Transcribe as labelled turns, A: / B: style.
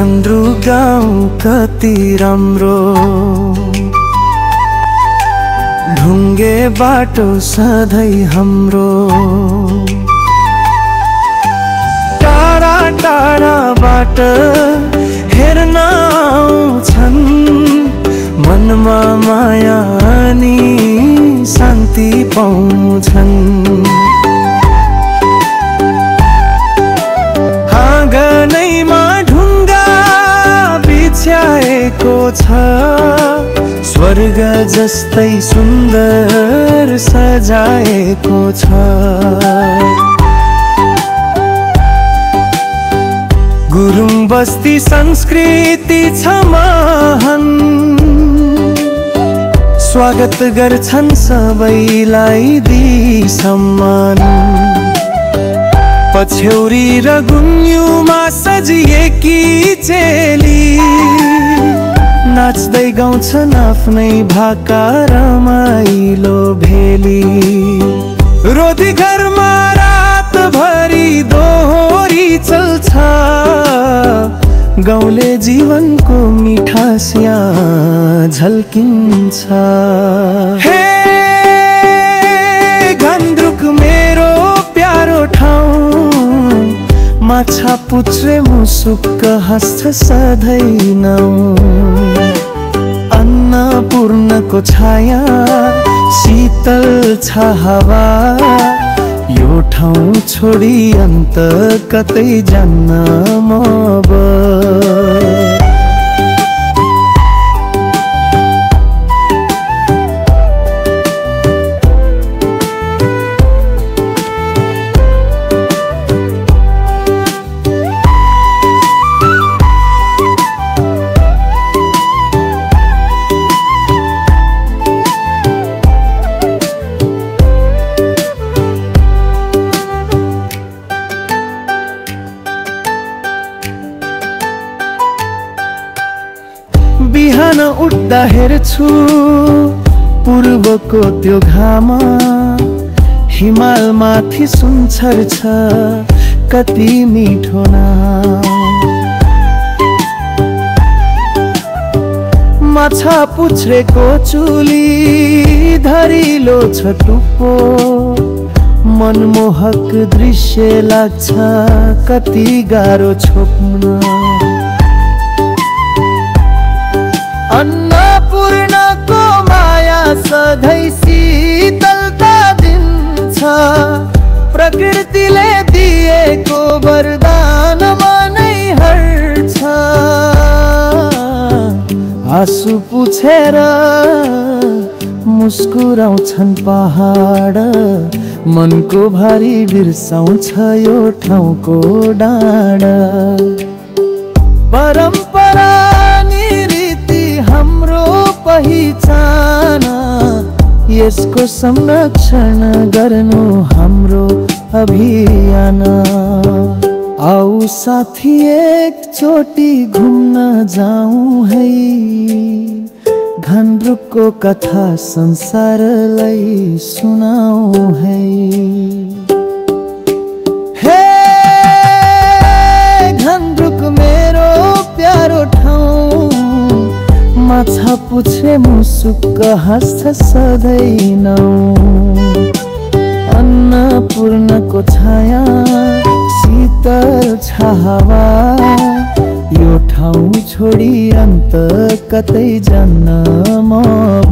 A: घन्द्रु गाउँ कति राम्रो, ढुङ्गे बाटो सधैँ हाम्रो। टाढा टाढाबाट हेर्न आउँछन्, मनमा माया अनि शान्ति पाउँछन्। आँगनैमा ढुङ्गा बिछ्याएको छ, स्वर्ग जस्तै सुन्दर सजाएको छ। गुरुङ बस्ती संस्कृति छ महान, स्वागत गर्छन् सबैलाई दिई सम्मान। पछ्यौरी र गुन्युमा सजिएकी चेली, नाच्दै गाउँछन् आफ्नै भाका रमाइलो भेली। रोधी घरमा रातभरि दोहोरी चल्छ, गाउँले जीवनको मिठास यहाँ झल्किन्छ। हे घन्द्रुक मेरो प्यारो ठाउँ, माछा पुच्छ्रे मुसुक्क हाँस्छ सधैँ नाउँ। अन्नपूर्णको छाया शीतल छ हावा, यो ठाउँ छोडी अन्त कतै जान्न म अब। बिहान उठ्दा हेर्छु पूर्वको त्यो घाम, हिमाल माथि सुनछर छ कति मिठो नाम। माछा पुच्छ्रेको चुली धरिलो छ टुप्पो, मनमोहक दृश्य लाग्छ कति गाह्रो छोप्न। अन्नपूर्णको माया सधैँ शीतलता दिन्छ, प्रकृतिले दिएको वरदान मनै हर्छ। आँसु पुछेर मुस्कुराउँछन् पहाड, मनको भारी बिर्साउँछ यो ठाउँको डाँडा। परम्परा हाम्रो पहिचान, यसको संरक्षण गर्नु हाम्रो अभियान। आऊ साथी एकचोटि घुम्न जाऊँ है, घन्द्रुकको कथा संसारलाई सुनाऊँ है। हे घन्द्रुक मेरो प्यारो ठाउँ, माछा पुच्छ्रे मुसुक्क हाँस्छ सधैँ नाउँ। अन्नपूर्णको छाया शीतल छ हावा, यो ठाउँ छोडी अन्त कतै जान्न म अब।